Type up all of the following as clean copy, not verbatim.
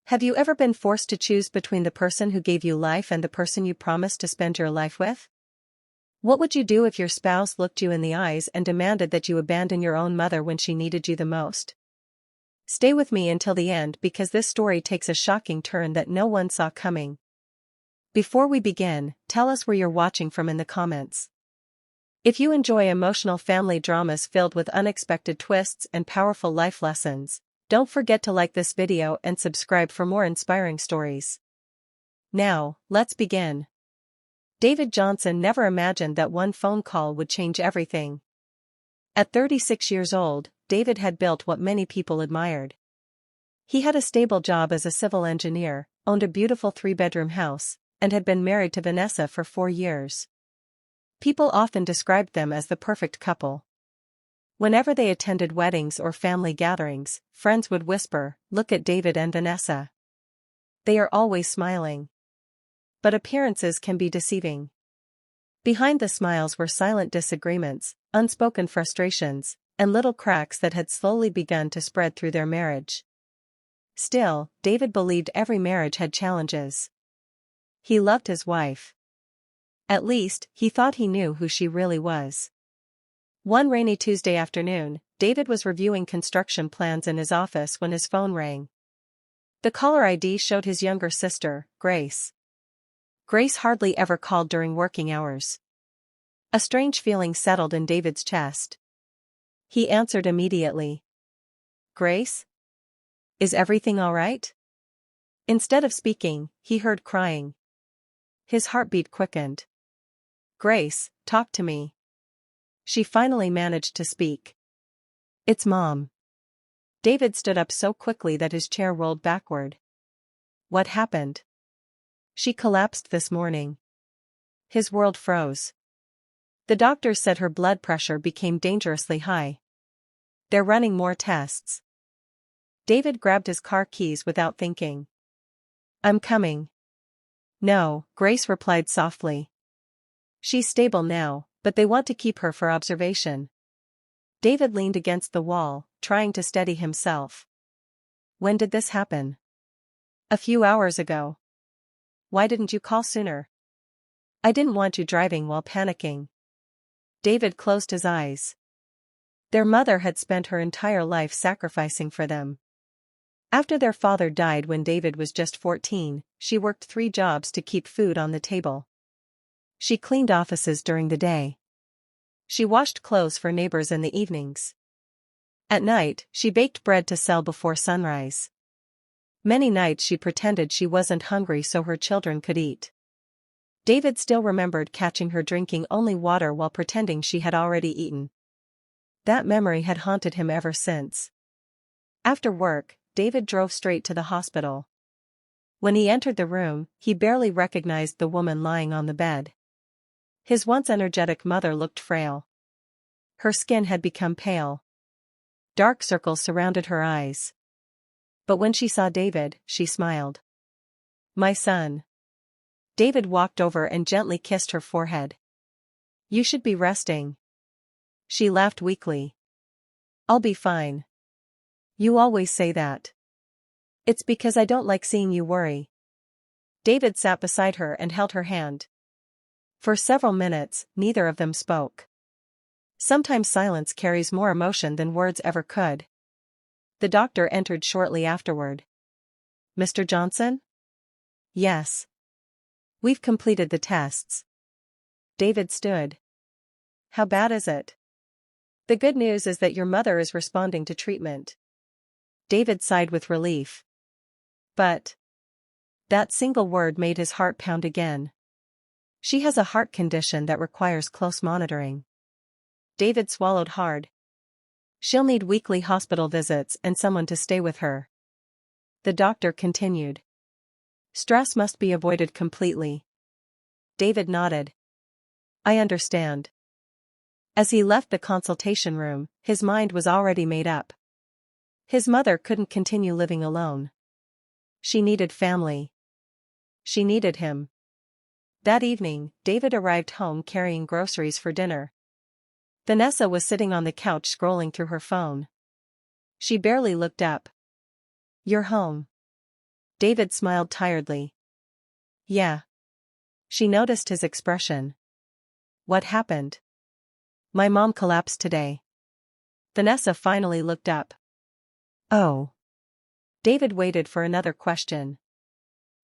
Have you ever been forced to choose between the person who gave you life and the person you promised to spend your life with? What would you do if your spouse looked you in the eyes and demanded that you abandon your own mother when she needed you the most? Stay with me until the end because this story takes a shocking turn that no one saw coming. Before we begin, tell us where you're watching from in the comments. If you enjoy emotional family dramas filled with unexpected twists and powerful life lessons, don't forget to like this video and subscribe for more inspiring stories. Now, let's begin. David Johnson never imagined that one phone call would change everything. At 36 years old, David had built what many people admired. He had a stable job as a civil engineer, owned a beautiful 3-bedroom house, and had been married to Vanessa for 4 years. People often described them as the perfect couple. Whenever they attended weddings or family gatherings, friends would whisper, "Look at David and Vanessa. They are always smiling." But appearances can be deceiving. Behind the smiles were silent disagreements, unspoken frustrations, and little cracks that had slowly begun to spread through their marriage. Still, David believed every marriage had challenges. He loved his wife. At least, he thought he knew who she really was. One rainy Tuesday afternoon, David was reviewing construction plans in his office when his phone rang. The caller ID showed his younger sister, Grace. Grace hardly ever called during working hours. A strange feeling settled in David's chest. He answered immediately. "Grace? Is everything all right?" Instead of speaking, he heard crying. His heartbeat quickened. "Grace, talk to me." She finally managed to speak. "It's Mom." David stood up so quickly that his chair rolled backward. "What happened?" "She collapsed this morning." His world froze. "The doctors said her blood pressure became dangerously high. They're running more tests." David grabbed his car keys without thinking. "I'm coming." "No," Grace replied softly. "She's stable now, but they want to keep her for observation." David leaned against the wall, trying to steady himself. "When did this happen?" "A few hours ago." "Why didn't you call sooner?" "I didn't want you driving while panicking." David closed his eyes. Their mother had spent her entire life sacrificing for them. After their father died when David was just 14, she worked 3 jobs to keep food on the table. She cleaned offices during the day. She washed clothes for neighbors in the evenings. At night, she baked bread to sell before sunrise. Many nights she pretended she wasn't hungry so her children could eat. David still remembered catching her drinking only water while pretending she had already eaten. That memory had haunted him ever since. After work, David drove straight to the hospital. When he entered the room, he barely recognized the woman lying on the bed. His once energetic mother looked frail. Her skin had become pale. Dark circles surrounded her eyes. But when she saw David, she smiled. "My son." David walked over and gently kissed her forehead. "You should be resting." She laughed weakly. "I'll be fine." "You always say that." "It's because I don't like seeing you worry." David sat beside her and held her hand. For several minutes, neither of them spoke. Sometimes silence carries more emotion than words ever could. The doctor entered shortly afterward. "Mr. Johnson?" "Yes." "We've completed the tests." David stood. "How bad is it?" "The good news is that your mother is responding to treatment." David sighed with relief. "But..." That single word made his heart pound again. "She has a heart condition that requires close monitoring." David swallowed hard. "She'll need weekly hospital visits and someone to stay with her." The doctor continued. "Stress must be avoided completely." David nodded. "I understand." As he left the consultation room, his mind was already made up. His mother couldn't continue living alone. She needed family. She needed him. That evening, David arrived home carrying groceries for dinner. Vanessa was sitting on the couch scrolling through her phone. She barely looked up. "You're home." David smiled tiredly. Yeah. She noticed his expression. What happened? My mom collapsed today. Vanessa finally looked up. Oh. David waited for another question.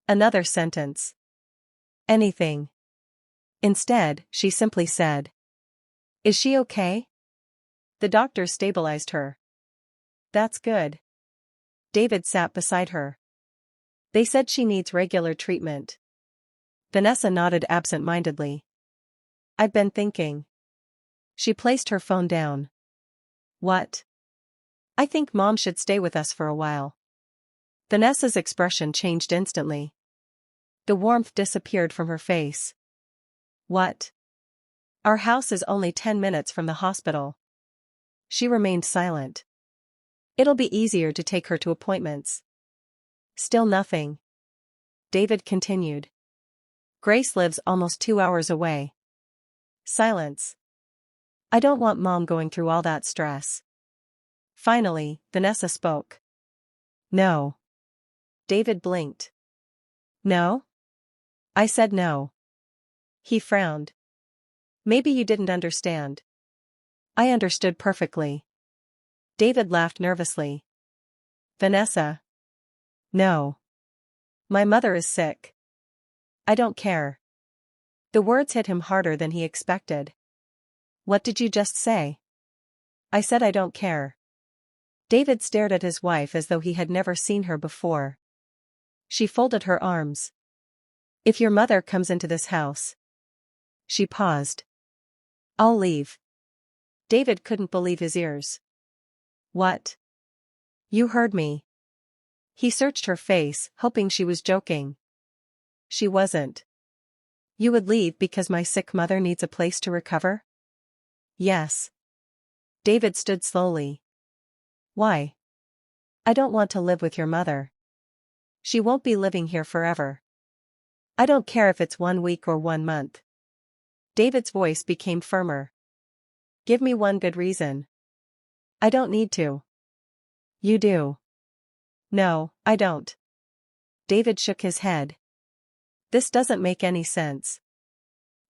Another sentence. Anything. Instead, she simply said. Is she okay? The doctor stabilized her. That's good. David sat beside her. They said she needs regular treatment. Vanessa nodded absent-mindedly. I've been thinking. She placed her phone down. What? I think Mom should stay with us for a while. Vanessa's expression changed instantly. The warmth disappeared from her face. What? Our house is only 10 minutes from the hospital. She remained silent. It'll be easier to take her to appointments. Still nothing. David continued. Grace lives almost 2 hours away. Silence. I don't want Mom going through all that stress. Finally, Vanessa spoke. No. David blinked. No? I said no. He frowned. Maybe you didn't understand. I understood perfectly. David laughed nervously. Vanessa. No. My mother is sick. I don't care. The words hit him harder than he expected. What did you just say? I said I don't care. David stared at his wife as though he had never seen her before. She folded her arms. If your mother comes into this house. She paused. I'll leave. David couldn't believe his ears. What? You heard me. He searched her face, hoping she was joking. She wasn't. You would leave because my sick mother needs a place to recover? Yes. David stood slowly. Why? I don't want to live with your mother. She won't be living here forever. I don't care if it's 1 week or 1 month. David's voice became firmer. Give me one good reason. I don't need to. You do. No, I don't. David shook his head. This doesn't make any sense.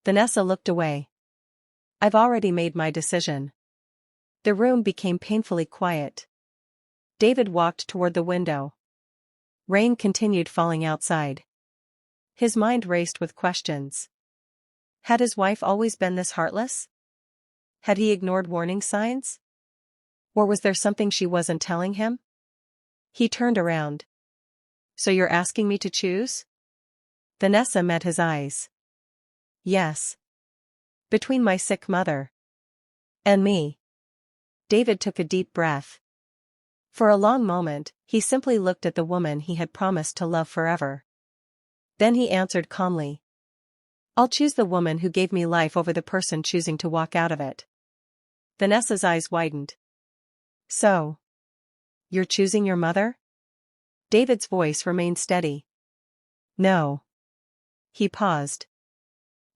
Vanessa looked away. I've already made my decision. The room became painfully quiet. David walked toward the window. Rain continued falling outside. His mind raced with questions. Had his wife always been this heartless? Had he ignored warning signs? Or was there something she wasn't telling him? He turned around. So you're asking me to choose? Vanessa met his eyes. Yes. Between my sick mother. And me. David took a deep breath. For a long moment, he simply looked at the woman he had promised to love forever. Then he answered calmly. I'll choose the woman who gave me life over the person choosing to walk out of it. Vanessa's eyes widened. So. You're choosing your mother? David's voice remained steady. No. He paused.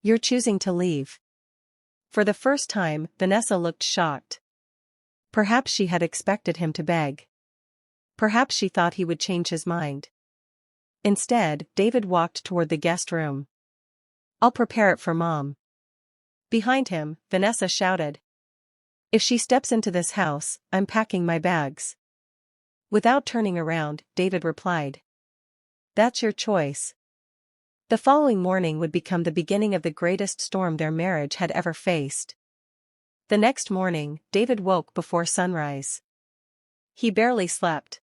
You're choosing to leave. For the first time, Vanessa looked shocked. Perhaps she had expected him to beg. Perhaps she thought he would change his mind. Instead, David walked toward the guest room. I'll prepare it for Mom. Behind him, Vanessa shouted. If she steps into this house, I'm packing my bags. Without turning around, David replied. That's your choice. The following morning would become the beginning of the greatest storm their marriage had ever faced. The next morning, David woke before sunrise. He barely slept.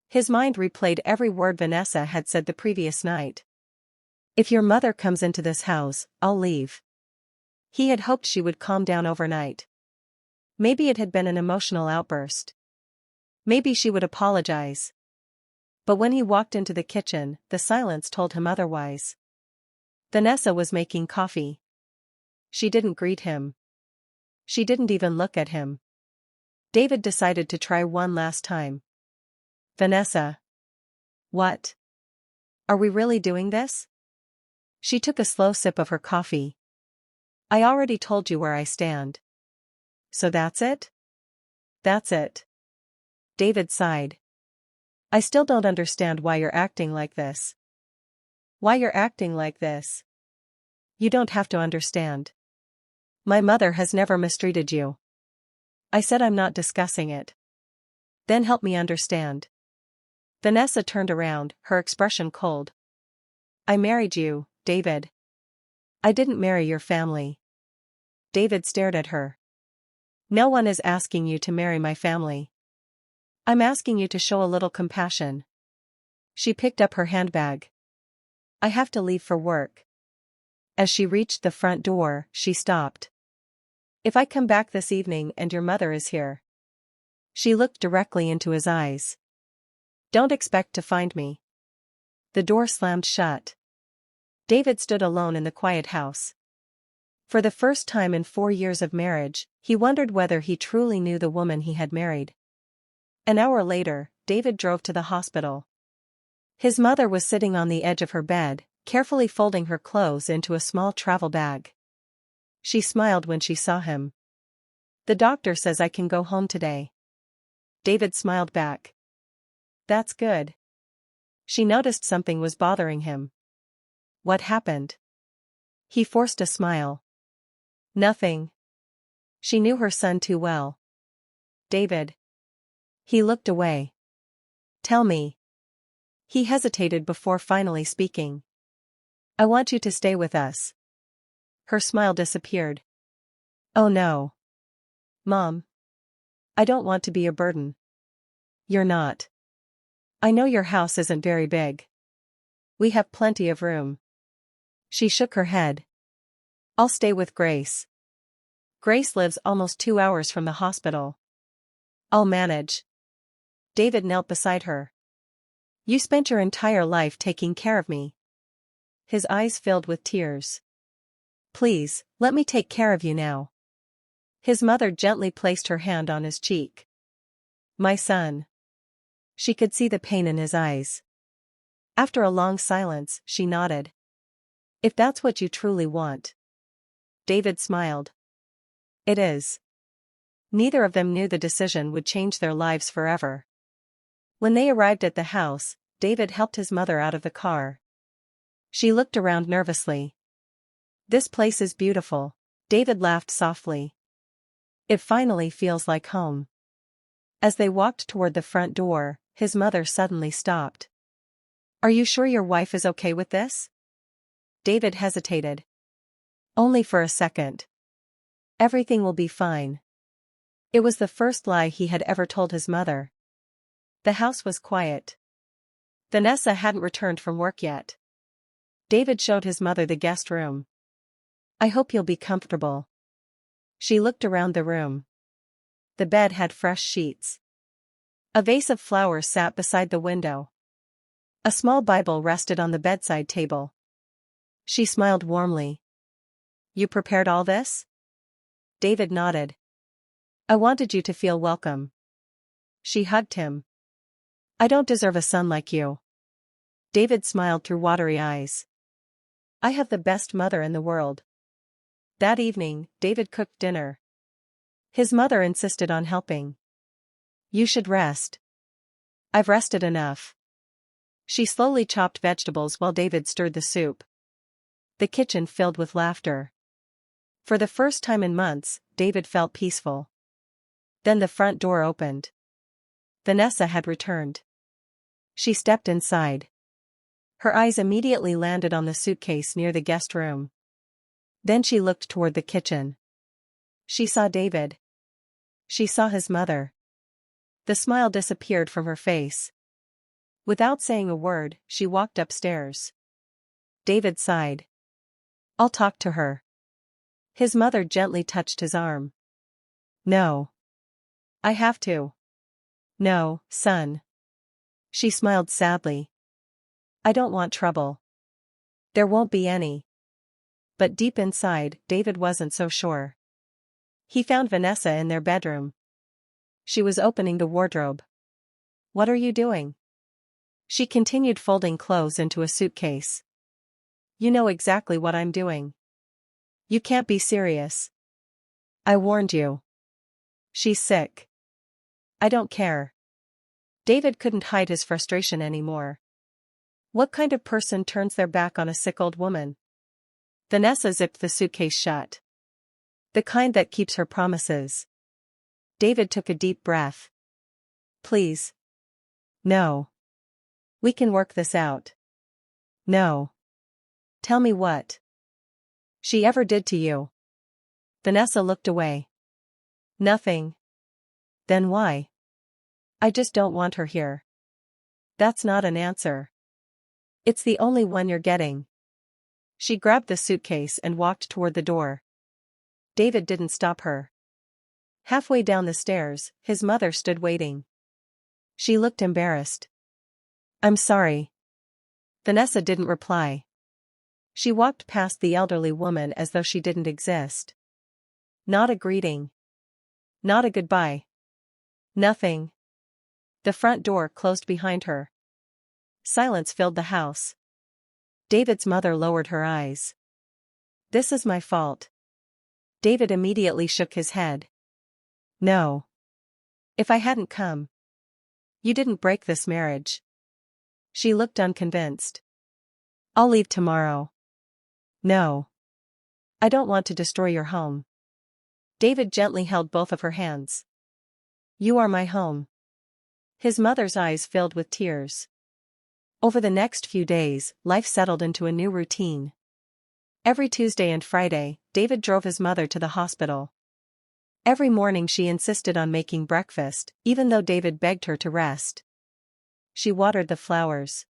His mind replayed every word Vanessa had said the previous night. If your mother comes into this house, I'll leave. He had hoped she would calm down overnight. Maybe it had been an emotional outburst. Maybe she would apologize. But when he walked into the kitchen, the silence told him otherwise. Vanessa was making coffee. She didn't greet him. She didn't even look at him. David decided to try one last time. Vanessa. What? Are we really doing this? She took a slow sip of her coffee. I already told you where I stand. So that's it? That's it. David sighed. I still don't understand why you're acting like this. Why you're acting like this? You don't have to understand. My mother has never mistreated you. I said I'm not discussing it. Then help me understand. Vanessa turned around, her expression cold. I married you, David. I didn't marry your family. David stared at her. No one is asking you to marry my family. I'm asking you to show a little compassion. She picked up her handbag. I have to leave for work. As she reached the front door, she stopped. If I come back this evening and your mother is here. She looked directly into his eyes. Don't expect to find me. The door slammed shut. David stood alone in the quiet house. For the first time in 4 years of marriage, he wondered whether he truly knew the woman he had married. An hour later, David drove to the hospital. His mother was sitting on the edge of her bed, carefully folding her clothes into a small travel bag. She smiled when she saw him. The doctor says I can go home today. David smiled back. That's good. She noticed something was bothering him. What happened? He forced a smile. Nothing. She knew her son too well. David. He looked away. Tell me. He hesitated before finally speaking. I want you to stay with us. Her smile disappeared. Oh no. Mom. I don't want to be a burden. You're not. I know your house isn't very big. We have plenty of room. She shook her head. I'll stay with Grace. Grace lives almost 2 hours from the hospital. I'll manage. David knelt beside her. You spent your entire life taking care of me. His eyes filled with tears. Please, let me take care of you now. His mother gently placed her hand on his cheek. My son. She could see the pain in his eyes. After a long silence, she nodded. If that's what you truly want. David smiled. It is. Neither of them knew the decision would change their lives forever. When they arrived at the house, David helped his mother out of the car. She looked around nervously. This place is beautiful. David laughed softly. It finally feels like home. As they walked toward the front door, his mother suddenly stopped. Are you sure your wife is okay with this? David hesitated. Only for a second. Everything will be fine. It was the first lie he had ever told his mother. The house was quiet. Vanessa hadn't returned from work yet. David showed his mother the guest room. I hope you'll be comfortable. She looked around the room. The bed had fresh sheets. A vase of flowers sat beside the window. A small Bible rested on the bedside table. She smiled warmly. You prepared all this? David nodded. I wanted you to feel welcome. She hugged him. I don't deserve a son like you. David smiled through watery eyes. I have the best mother in the world. That evening, David cooked dinner. His mother insisted on helping. You should rest. I've rested enough. She slowly chopped vegetables while David stirred the soup. The kitchen filled with laughter. For the first time in months, David felt peaceful. Then the front door opened. Vanessa had returned. She stepped inside. Her eyes immediately landed on the suitcase near the guest room. Then she looked toward the kitchen. She saw David. She saw his mother. The smile disappeared from her face. Without saying a word, she walked upstairs. David sighed. I'll talk to her. His mother gently touched his arm. No. I have to. No, son. She smiled sadly. I don't want trouble. There won't be any. But deep inside, David wasn't so sure. He found Vanessa in their bedroom. She was opening the wardrobe. What are you doing? She continued folding clothes into a suitcase. You know exactly what I'm doing. You can't be serious. I warned you. She's sick. I don't care. David couldn't hide his frustration anymore. What kind of person turns their back on a sick old woman? Vanessa zipped the suitcase shut. The kind that keeps her promises. David took a deep breath. Please. No. We can work this out. No. Tell me what she ever did to you. Vanessa looked away. Nothing. Then why? I just don't want her here. That's not an answer. It's the only one you're getting. She grabbed the suitcase and walked toward the door. David didn't stop her. Halfway down the stairs, his mother stood waiting. She looked embarrassed. I'm sorry. Vanessa didn't reply. She walked past the elderly woman as though she didn't exist. Not a greeting. Not a goodbye. Nothing. The front door closed behind her. Silence filled the house. David's mother lowered her eyes. This is my fault. David immediately shook his head. No. If I hadn't come. You didn't break this marriage. She looked unconvinced. I'll leave tomorrow. No. I don't want to destroy your home. David gently held both of her hands. You are my home. His mother's eyes filled with tears. Over the next few days, life settled into a new routine. Every Tuesday and Friday, David drove his mother to the hospital. Every morning she insisted on making breakfast, even though David begged her to rest. She watered the flowers.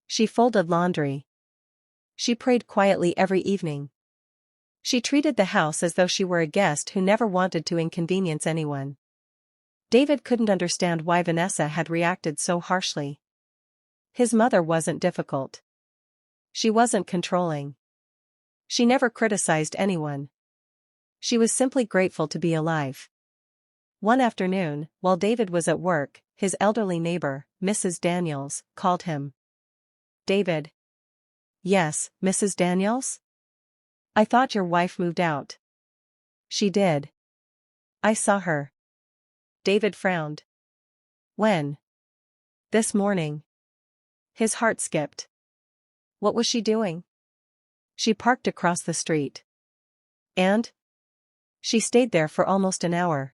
She folded laundry. She prayed quietly every evening. She treated the house as though she were a guest who never wanted to inconvenience anyone. David couldn't understand why Vanessa had reacted so harshly. His mother wasn't difficult. She wasn't controlling. She never criticized anyone. She was simply grateful to be alive. One afternoon, while David was at work, his elderly neighbor, Mrs. Daniels, called him. David. Yes, Mrs. Daniels? I thought your wife moved out. She did. I saw her. David frowned. When? This morning. His heart skipped. What was she doing? She parked across the street. And? She stayed there for almost an hour.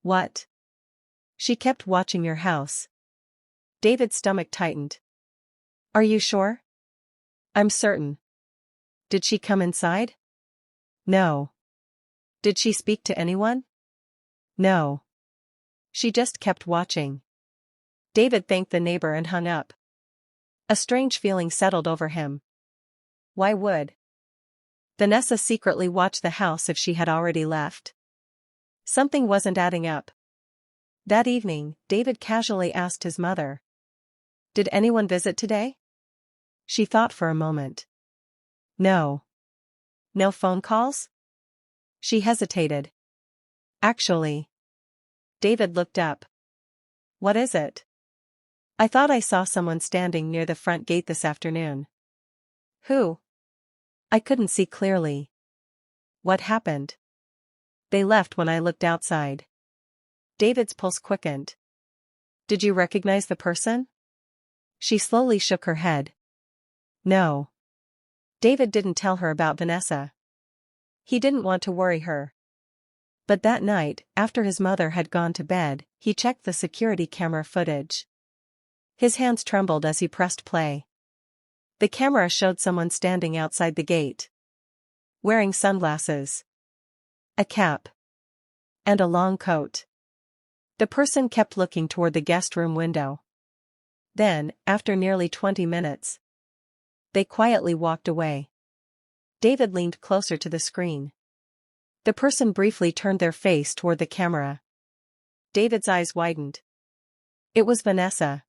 What? She kept watching your house. David's stomach tightened. Are you sure? I'm certain. Did she come inside? No. Did she speak to anyone? No. She just kept watching. David thanked the neighbor and hung up. A strange feeling settled over him. Why would Vanessa secretly watch the house if she had already left? Something wasn't adding up. That evening, David casually asked his mother. Did anyone visit today? She thought for a moment. No. No phone calls? She hesitated. Actually. David looked up. What is it? I thought I saw someone standing near the front gate this afternoon. Who? I couldn't see clearly. What happened? They left when I looked outside. David's pulse quickened. Did you recognize the person? She slowly shook her head. No. David didn't tell her about Vanessa. He didn't want to worry her. But that night, after his mother had gone to bed, he checked the security camera footage. His hands trembled as he pressed play. The camera showed someone standing outside the gate. Wearing sunglasses. A cap. And a long coat. The person kept looking toward the guest room window. Then, after nearly 20 minutes, they quietly walked away. David leaned closer to the screen. The person briefly turned their face toward the camera. David's eyes widened. It was Vanessa.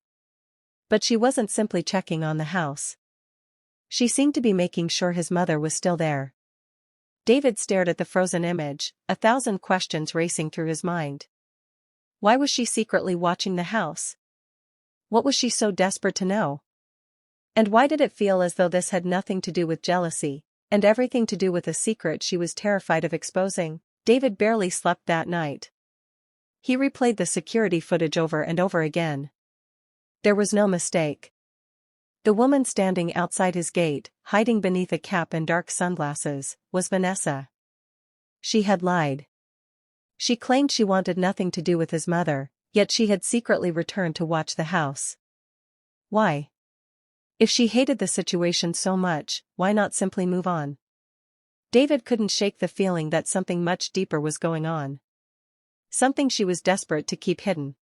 But she wasn't simply checking on the house. She seemed to be making sure his mother was still there. David stared at the frozen image, 1,000 questions racing through his mind. Why was she secretly watching the house? What was she so desperate to know? And why did it feel as though this had nothing to do with jealousy, and everything to do with a secret she was terrified of exposing? David barely slept that night. He replayed the security footage over and over again. There was no mistake. The woman standing outside his gate, hiding beneath a cap and dark sunglasses, was Vanessa. She had lied. She claimed she wanted nothing to do with his mother, yet she had secretly returned to watch the house. Why? If she hated the situation so much, why not simply move on? David couldn't shake the feeling that something much deeper was going on. Something she was desperate to keep hidden.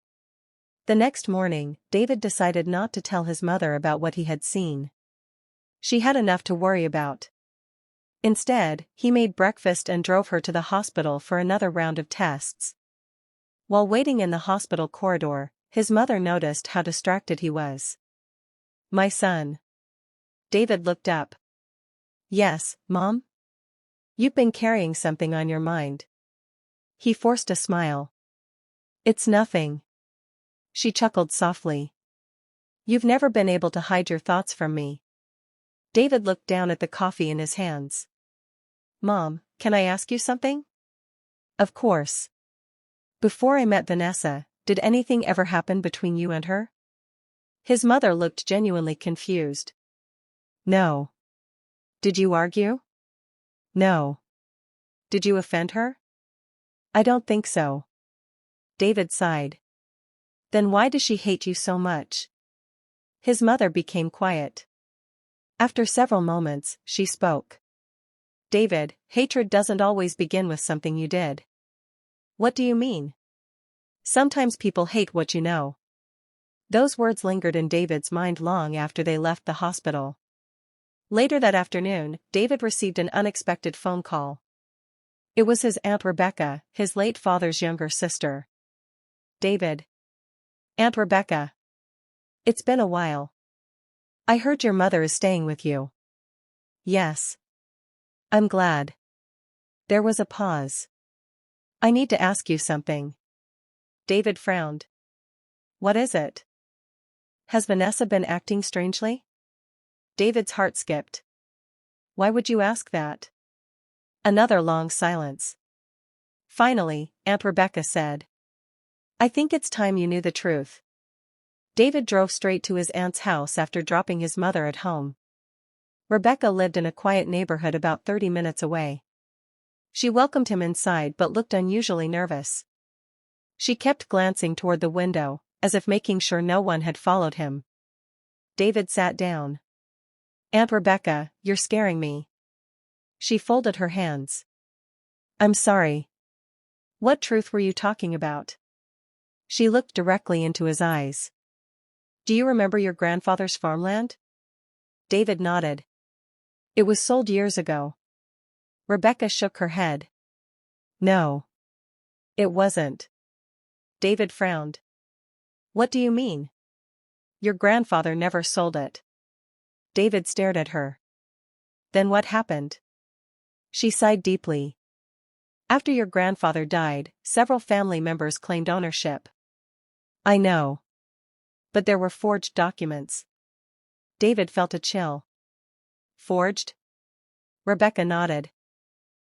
The next morning, David decided not to tell his mother about what he had seen. She had enough to worry about. Instead, he made breakfast and drove her to the hospital for another round of tests. While waiting in the hospital corridor, his mother noticed how distracted he was. "My son." David looked up. "Yes, Mom? You've been carrying something on your mind." He forced a smile. "It's nothing." She chuckled softly. "You've never been able to hide your thoughts from me." David looked down at the coffee in his hands. "Mom, can I ask you something?" "Of course. Before I met Vanessa, did anything ever happen between you and her?" His mother looked genuinely confused. "No." "Did you argue?" "No." "Did you offend her?" "I don't think so." David sighed. "Then why does she hate you so much?" His mother became quiet. After several moments, she spoke. "David, hatred doesn't always begin with something you did." "What do you mean?" "Sometimes people hate what you know." Those words lingered in David's mind long after they left the hospital. Later that afternoon, David received an unexpected phone call. It was his Aunt Rebecca, his late father's younger sister. "David." "Aunt Rebecca. It's been a while. I heard your mother is staying with you." "Yes. I'm glad." There was a pause. "I need to ask you something." David frowned. "What is it?" "Has Vanessa been acting strangely?" David's heart skipped. "Why would you ask that?" Another long silence. Finally, Aunt Rebecca said, "I think it's time you knew the truth." David drove straight to his aunt's house after dropping his mother at home. Rebecca lived in a quiet neighborhood about 30 minutes away. She welcomed him inside but looked unusually nervous. She kept glancing toward the window, as if making sure no one had followed him. David sat down. "Aunt Rebecca, you're scaring me." She folded her hands. "I'm sorry. What truth were you talking about?" She looked directly into his eyes. "Do you remember your grandfather's farmland?" David nodded. "It was sold years ago." Rebecca shook her head. "No. It wasn't." David frowned. "What do you mean?" "Your grandfather never sold it." David stared at her. "Then what happened?" She sighed deeply. "After your grandfather died, several family members claimed ownership." "I know. But there were forged documents." David felt a chill. "Forged?" Rebecca nodded.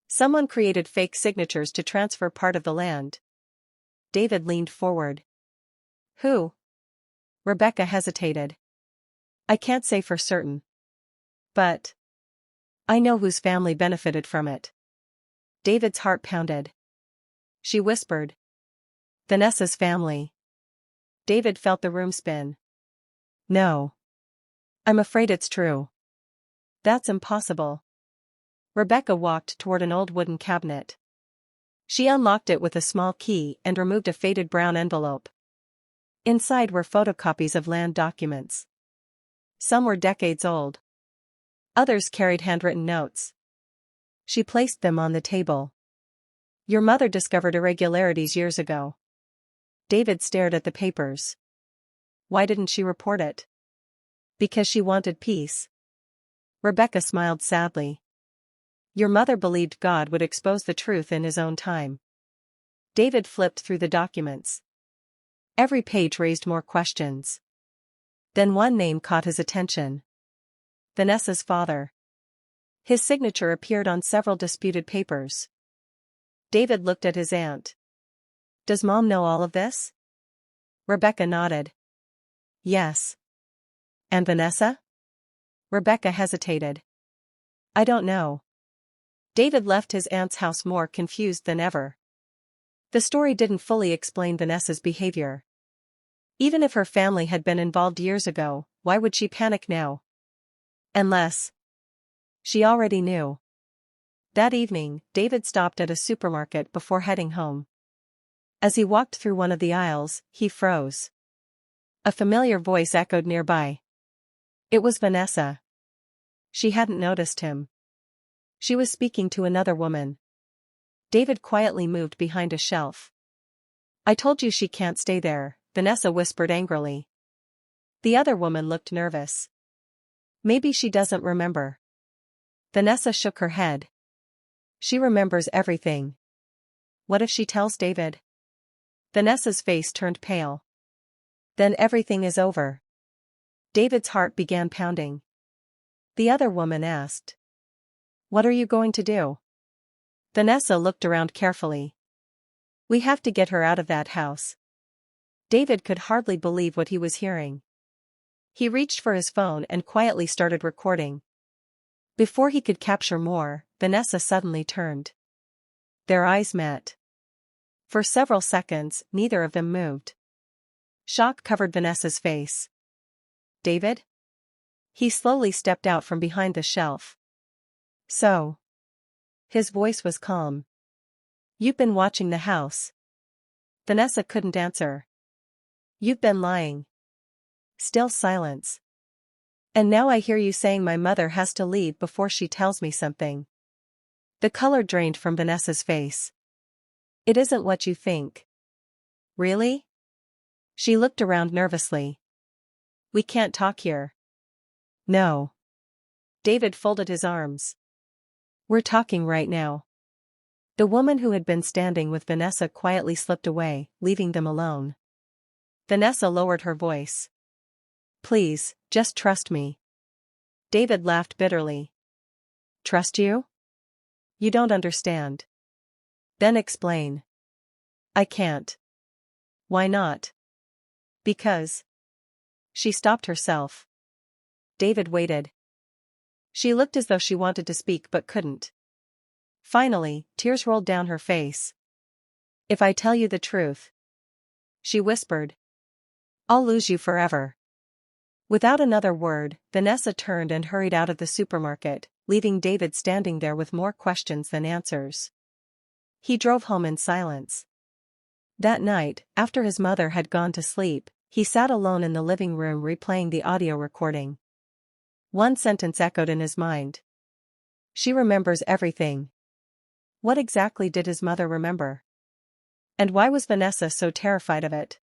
"Someone created fake signatures to transfer part of the land." David leaned forward. "Who?" Rebecca hesitated. "I can't say for certain. But I know whose family benefited from it." David's heart pounded. She whispered, "Vanessa's family." David felt the room spin. "No. I'm afraid it's true." "That's impossible." Rebecca walked toward an old wooden cabinet. She unlocked it with a small key and removed a faded brown envelope. Inside were photocopies of land documents. Some were decades old. Others carried handwritten notes. She placed them on the table. "Your mother discovered irregularities years ago." David stared at the papers. "Why didn't she report it?" "Because she wanted peace." Rebecca smiled sadly. "Your mother believed God would expose the truth in his own time." David flipped through the documents. Every page raised more questions. Then one name caught his attention. Vanessa's father. His signature appeared on several disputed papers. David looked at his aunt. Does Mom know all of this? Rebecca nodded. Yes. And Vanessa? Rebecca hesitated. I don't know. David left his aunt's house more confused than ever. The story didn't fully explain Vanessa's behavior. Even if her family had been involved years ago, why would she panic now? Unless she already knew. That evening, David stopped at a supermarket before heading home. As he walked through one of the aisles, he froze. A familiar voice echoed nearby. It was Vanessa. She hadn't noticed him. She was speaking to another woman. David quietly moved behind a shelf. I told you she can't stay there, Vanessa whispered angrily. The other woman looked nervous. Maybe she doesn't remember. Vanessa shook her head. She remembers everything. What if she tells David? Vanessa's face turned pale. Then everything is over. David's heart began pounding. The other woman asked. What are you going to do? Vanessa looked around carefully. We have to get her out of that house. David could hardly believe what he was hearing. He reached for his phone and quietly started recording. Before he could capture more, Vanessa suddenly turned. Their eyes met. For several seconds, neither of them moved. Shock covered Vanessa's face. David? He slowly stepped out from behind the shelf. So. His voice was calm. You've been watching the house. Vanessa couldn't answer. You've been lying. Still silence. And now I hear you saying my mother has to leave before she tells me something. The color drained from Vanessa's face. It isn't what you think. Really? She looked around nervously. We can't talk here. No. David folded his arms. We're talking right now. The woman who had been standing with Vanessa quietly slipped away, leaving them alone. Vanessa lowered her voice. Please, just trust me. David laughed bitterly. Trust you? You don't understand. Then explain. I can't. Why not? Because. She stopped herself. David waited. She looked as though she wanted to speak but couldn't. Finally, tears rolled down her face. If I tell you the truth, she whispered, I'll lose you forever. Without another word, Vanessa turned and hurried out of the supermarket, leaving David standing there with more questions than answers. He drove home in silence. That night, after his mother had gone to sleep, he sat alone in the living room replaying the audio recording. One sentence echoed in his mind. She remembers everything. What exactly did his mother remember? And why was Vanessa so terrified of it?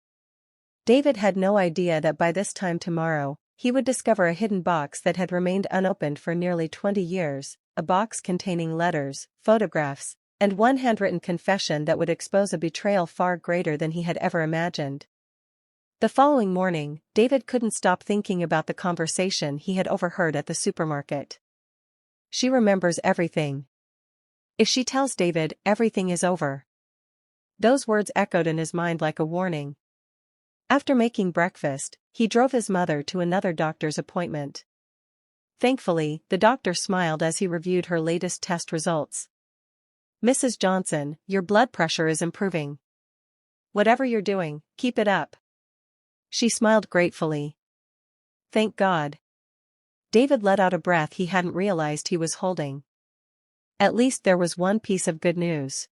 David had no idea that by this time tomorrow, he would discover a hidden box that had remained unopened for nearly 20 years, a box containing letters, photographs, and one handwritten confession that would expose a betrayal far greater than he had ever imagined. The following morning, David couldn't stop thinking about the conversation he had overheard at the supermarket. She remembers everything. If she tells David, everything is over. Those words echoed in his mind like a warning. After making breakfast, he drove his mother to another doctor's appointment. Thankfully, the doctor smiled as he reviewed her latest test results. Mrs. Johnson, your blood pressure is improving. Whatever you're doing, keep it up. She smiled gratefully. Thank God. David let out a breath he hadn't realized he was holding. At least there was one piece of good news.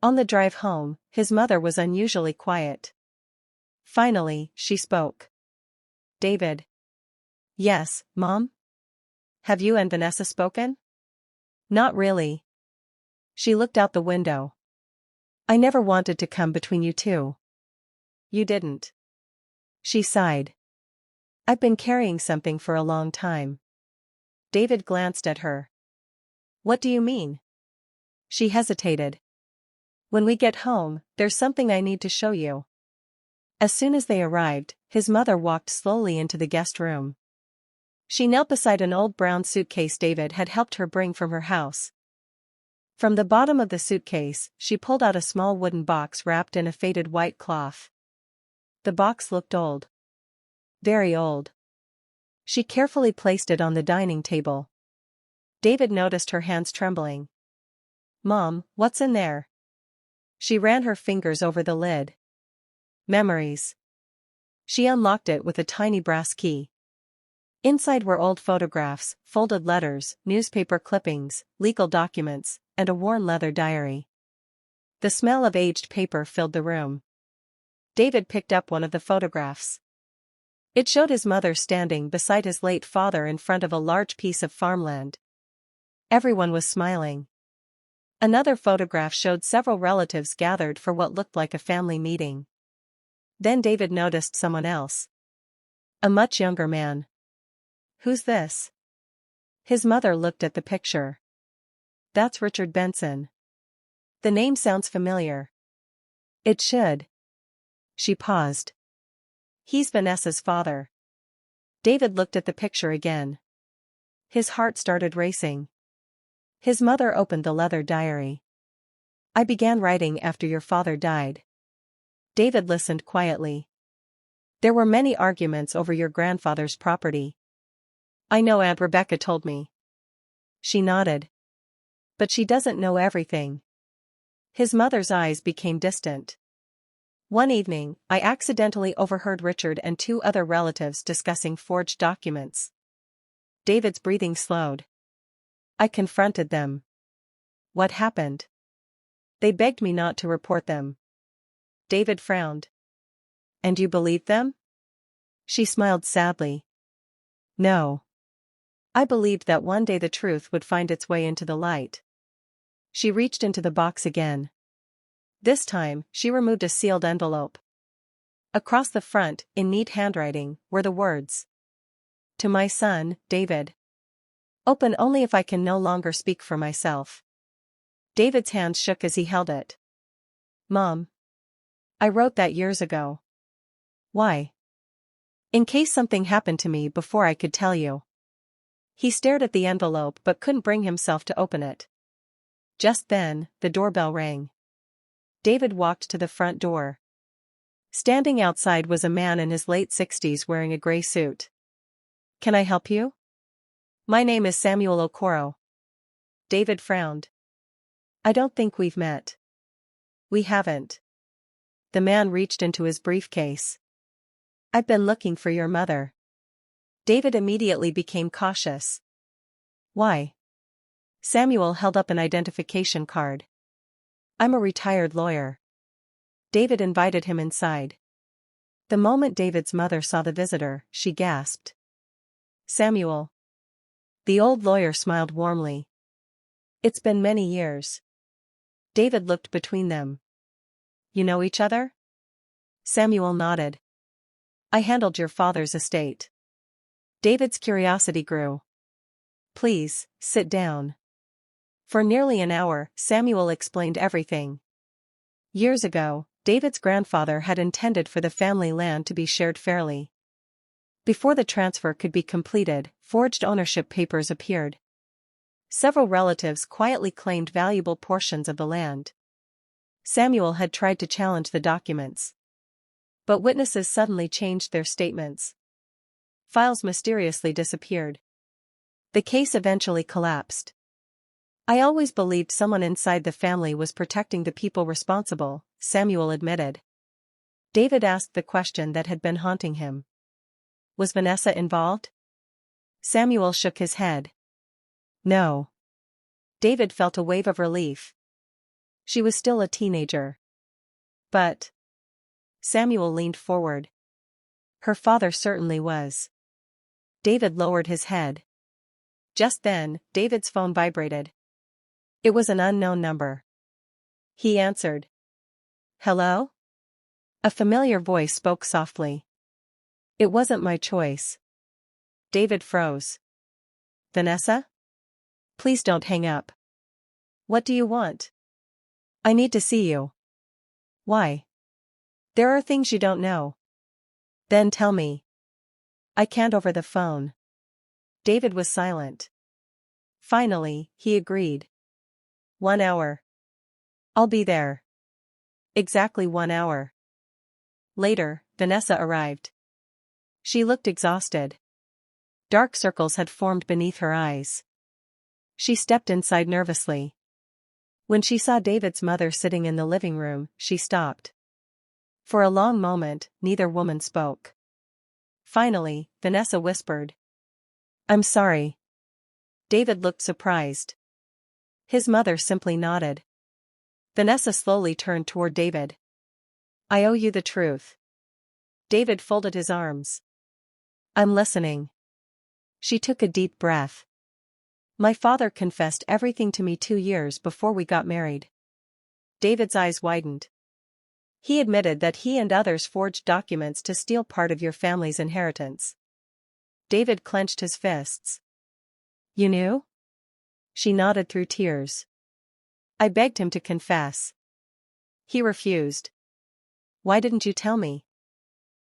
On the drive home, his mother was unusually quiet. Finally, she spoke. David. Yes, Mom? Have you and Vanessa spoken? Not really. She looked out the window. I never wanted to come between you two. You didn't. She sighed. I've been carrying something for a long time. David glanced at her. What do you mean? She hesitated. When we get home, there's something I need to show you. As soon as they arrived, his mother walked slowly into the guest room. She knelt beside an old brown suitcase David had helped her bring from her house. From the bottom of the suitcase, she pulled out a small wooden box wrapped in a faded white cloth. The box looked old. Very old. She carefully placed it on the dining table. David noticed her hands trembling. "Mom, what's in there?" She ran her fingers over the lid. Memories. She unlocked it with a tiny brass key. Inside were old photographs, folded letters, newspaper clippings, legal documents, and a worn leather diary. The smell of aged paper filled the room. David picked up one of the photographs. It showed his mother standing beside his late father in front of a large piece of farmland. Everyone was smiling. Another photograph showed several relatives gathered for what looked like a family meeting. Then David noticed someone else. A much younger man. "Who's this?" His mother looked at the picture. "That's Richard Benson." "The name sounds familiar." "It should." She paused. "He's Vanessa's father." David looked at the picture again. His heart started racing. His mother opened the leather diary. "I began writing after your father died." David listened quietly. "There were many arguments over your grandfather's property." "I know, Aunt Rebecca told me." She nodded. "But she doesn't know everything." His mother's eyes became distant. "One evening, I accidentally overheard Richard and two other relatives discussing forged documents." David's breathing slowed. "I confronted them." "What happened?" "They begged me not to report them." David frowned. "And you believed them?" She smiled sadly. "No. I believed that one day the truth would find its way into the light." She reached into the box again. This time, she removed a sealed envelope. Across the front, in neat handwriting, were the words. "To my son, David. Open only if I can no longer speak for myself." David's hands shook as he held it. "Mom. I wrote that years ago." "Why?" "In case something happened to me before I could tell you." He stared at the envelope but couldn't bring himself to open it. Just then, the doorbell rang. David walked to the front door. Standing outside was a man in his late 60s wearing a gray suit. "Can I help you?" "My name is Samuel Okoro." David frowned. "I don't think we've met." "We haven't." The man reached into his briefcase. "I've been looking for your mother." David immediately became cautious. "Why?" Samuel held up an identification card. "I'm a retired lawyer." David invited him inside. The moment David's mother saw the visitor, she gasped. "Samuel." The old lawyer smiled warmly. "It's been many years." David looked between them. "You know each other?" Samuel nodded. "I handled your father's estate." David's curiosity grew. "Please, sit down." For nearly an hour, Samuel explained everything. Years ago, David's grandfather had intended for the family land to be shared fairly. Before the transfer could be completed, forged ownership papers appeared. Several relatives quietly claimed valuable portions of the land. Samuel had tried to challenge the documents. But witnesses suddenly changed their statements. Files mysteriously disappeared. The case eventually collapsed. "I always believed someone inside the family was protecting the people responsible," Samuel admitted. David asked the question that had been haunting him. "Was Vanessa involved?" Samuel shook his head. "No." David felt a wave of relief. She was still a teenager. "But..." Samuel leaned forward. "Her father certainly was." David lowered his head. Just then, David's phone vibrated. It was an unknown number. He answered. "Hello?" A familiar voice spoke softly. "It wasn't my choice." David froze. "Vanessa? Please don't hang up." "What do you want?" "I need to see you." "Why?" "There are things you don't know." "Then tell me." "I can't over the phone." David was silent. Finally, he agreed. 1 hour. I'll be there. Exactly 1 hour. Later, Vanessa arrived. She looked exhausted. Dark circles had formed beneath her eyes. She stepped inside nervously. When she saw David's mother sitting in the living room, she stopped. For a long moment, neither woman spoke. Finally, Vanessa whispered, "I'm sorry." David looked surprised. His mother simply nodded. Vanessa slowly turned toward David. "I owe you the truth." David folded his arms. "I'm listening." She took a deep breath. "My father confessed everything to me 2 years before we got married." David's eyes widened. "He admitted that he and others forged documents to steal part of your family's inheritance." David clenched his fists. "You knew?" She nodded through tears. "I begged him to confess. He refused." "Why didn't you tell me?"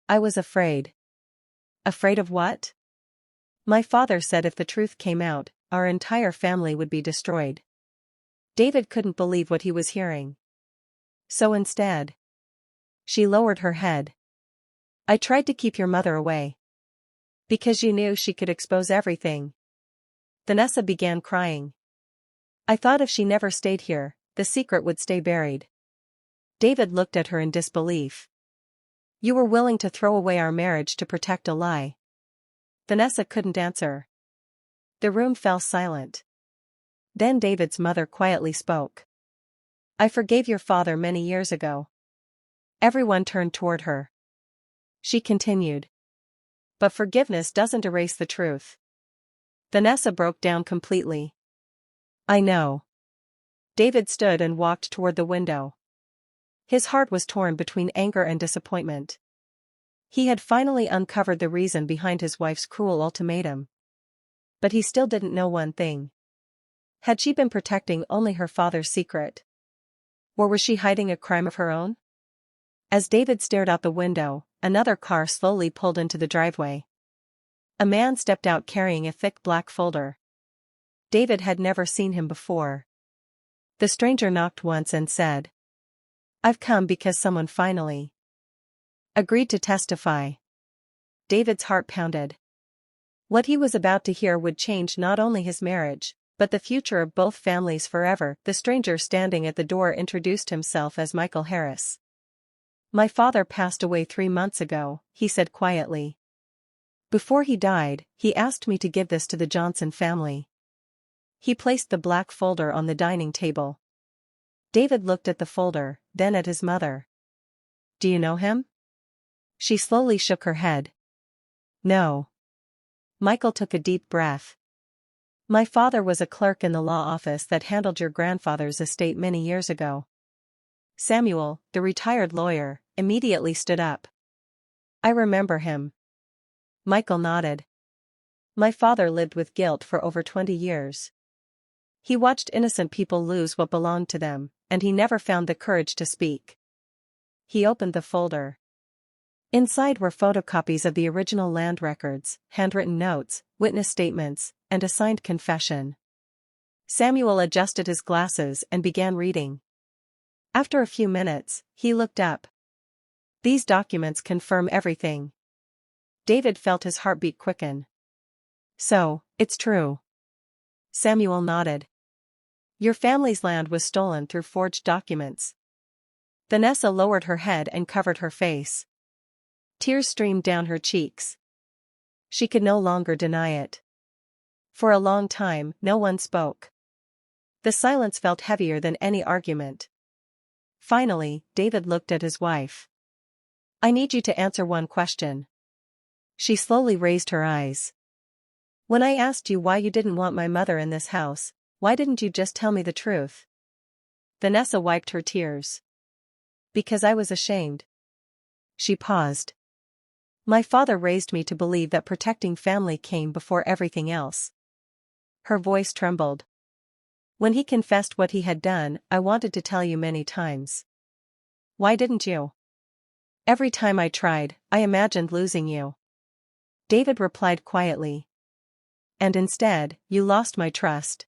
"I was afraid." "Afraid of what?" "My father said if the truth came out, our entire family would be destroyed." David couldn't believe what he was hearing. "So instead." She lowered her head. "I tried to keep your mother away. Because you knew she could expose everything." Vanessa began crying. "I thought if she never stayed here, the secret would stay buried." David looked at her in disbelief. "You were willing to throw away our marriage to protect a lie." Vanessa couldn't answer. The room fell silent. Then David's mother quietly spoke. "I forgave your father many years ago." Everyone turned toward her. She continued. "But forgiveness doesn't erase the truth." Vanessa broke down completely. "I know." David stood and walked toward the window. His heart was torn between anger and disappointment. He had finally uncovered the reason behind his wife's cruel ultimatum. But he still didn't know one thing. Had she been protecting only her father's secret? Or was she hiding a crime of her own? As David stared out the window, another car slowly pulled into the driveway. A man stepped out carrying a thick black folder. David had never seen him before. The stranger knocked once and said, "I've come because someone finally agreed to testify." David's heart pounded. What he was about to hear would change not only his marriage, but the future of both families forever. The stranger standing at the door introduced himself as Michael Harris. "My father passed away 3 months ago," he said quietly. "Before he died, he asked me to give this to the Johnson family." He placed the black folder on the dining table. David looked at the folder, then at his mother. "Do you know him?" She slowly shook her head. "No." Michael took a deep breath. "My father was a clerk in the law office that handled your grandfather's estate many years ago." Samuel, the retired lawyer, immediately stood up. "I remember him." Michael nodded. "My father lived with guilt for over 20 years. He watched innocent people lose what belonged to them, and he never found the courage to speak." He opened the folder. Inside were photocopies of the original land records, handwritten notes, witness statements, and a signed confession. Samuel adjusted his glasses and began reading. After a few minutes, he looked up. "These documents confirm everything." David felt his heartbeat quicken. "So, it's true." Samuel nodded. "Your family's land was stolen through forged documents." Vanessa lowered her head and covered her face. Tears streamed down her cheeks. She could no longer deny it. For a long time, no one spoke. The silence felt heavier than any argument. Finally, David looked at his wife. "I need you to answer one question." She slowly raised her eyes. "When I asked you why you didn't want my mother in this house, why didn't you just tell me the truth?" Vanessa wiped her tears. "Because I was ashamed." She paused. "My father raised me to believe that protecting family came before everything else." Her voice trembled. "When he confessed what he had done, I wanted to tell you many times." "Why didn't you?" "Every time I tried, I imagined losing you." David replied quietly. "And instead, you lost my trust."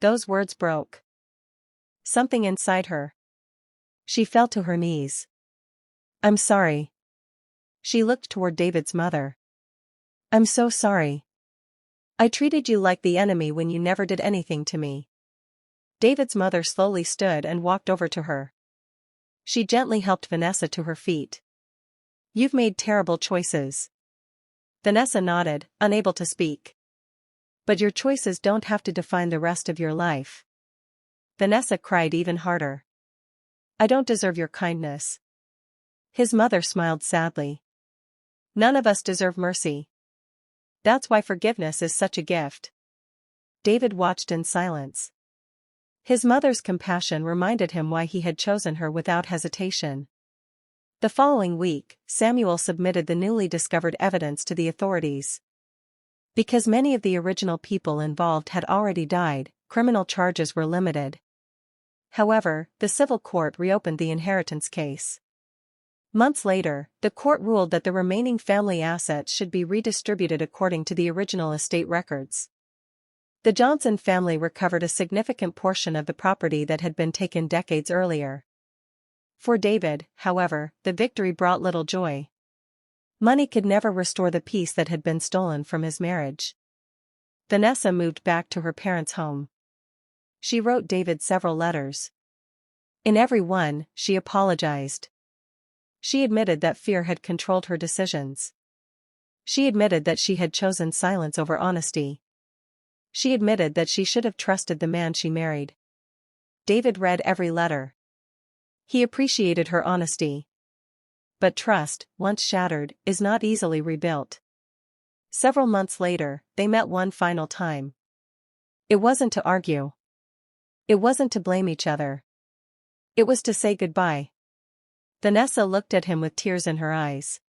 Those words broke. Something inside her. She fell to her knees. I'm sorry. She looked toward David's mother. I'm so sorry. I treated you like the enemy when you never did anything to me. David's mother slowly stood and walked over to her. She gently helped Vanessa to her feet. You've made terrible choices. Vanessa nodded, unable to speak. But your choices don't have to define the rest of your life. Vanessa cried even harder. I don't deserve your kindness. His mother smiled sadly. None of us deserve mercy. That's why forgiveness is such a gift. David watched in silence. His mother's compassion reminded him why he had chosen her without hesitation. The following week, Samuel submitted the newly discovered evidence to the authorities. Because many of the original people involved had already died, criminal charges were limited. However, the civil court reopened the inheritance case. Months later, the court ruled that the remaining family assets should be redistributed according to the original estate records. The Johnson family recovered a significant portion of the property that had been taken decades earlier. For David, however, the victory brought little joy. Money could never restore the peace that had been stolen from his marriage. Vanessa moved back to her parents' home. She wrote David several letters. In every one, she apologized. She admitted that fear had controlled her decisions. She admitted that she had chosen silence over honesty. She admitted that she should have trusted the man she married. David read every letter. He appreciated her honesty. But trust, once shattered, is not easily rebuilt. Several months later, they met one final time. It wasn't to argue. It wasn't to blame each other. It was to say goodbye. Vanessa looked at him with tears in her eyes.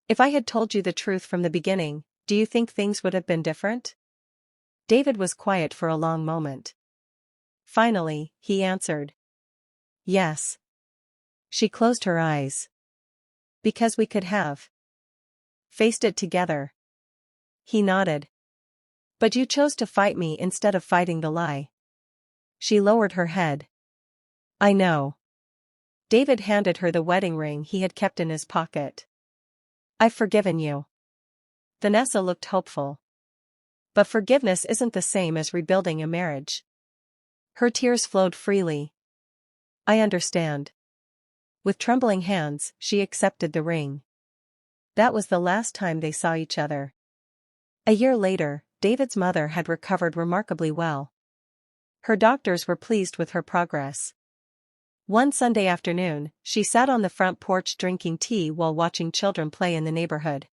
If I had told you the truth from the beginning, do you think things would have been different? David was quiet for a long moment. Finally, he answered. Yes. She closed her eyes. Because we could have faced it together. He nodded. But you chose to fight me instead of fighting the lie. She lowered her head. I know. David handed her the wedding ring he had kept in his pocket. I've forgiven you. Vanessa looked hopeful. But forgiveness isn't the same as rebuilding a marriage. Her tears flowed freely. I understand. With trembling hands, she accepted the ring. That was the last time they saw each other. A year later, David's mother had recovered remarkably well. Her doctors were pleased with her progress. One Sunday afternoon, she sat on the front porch drinking tea while watching children play in the neighborhood.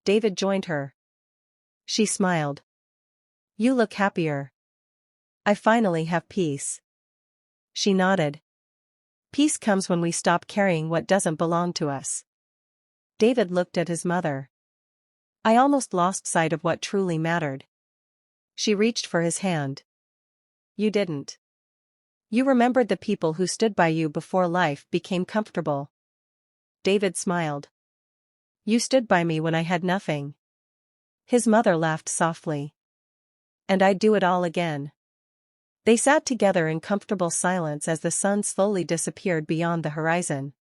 David joined her. She smiled. You look happier. I finally have peace. She nodded. Peace comes when we stop carrying what doesn't belong to us. David looked at his mother. I almost lost sight of what truly mattered. She reached for his hand. You didn't. You remembered the people who stood by you before life became comfortable. David smiled. You stood by me when I had nothing. His mother laughed softly. And I'd do it all again. They sat together in comfortable silence as the sun slowly disappeared beyond the horizon.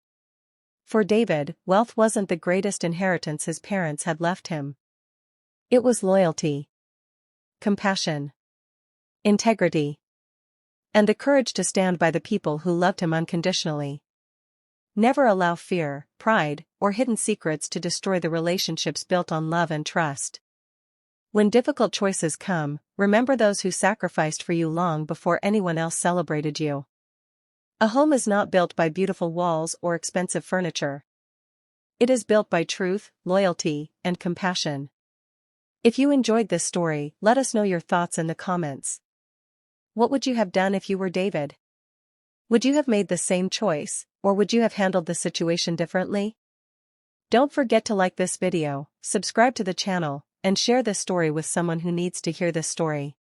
For David, wealth wasn't the greatest inheritance his parents had left him. It was loyalty, compassion, integrity, and the courage to stand by the people who loved him unconditionally. Never allow fear, pride, or hidden secrets to destroy the relationships built on love and trust. When difficult choices come, remember those who sacrificed for you long before anyone else celebrated you. A home is not built by beautiful walls or expensive furniture. It is built by truth, loyalty, and compassion. If you enjoyed this story, let us know your thoughts in the comments. What would you have done if you were David? Would you have made the same choice, or would you have handled the situation differently? Don't forget to like this video, subscribe to the channel, and share this story with someone who needs to hear this story.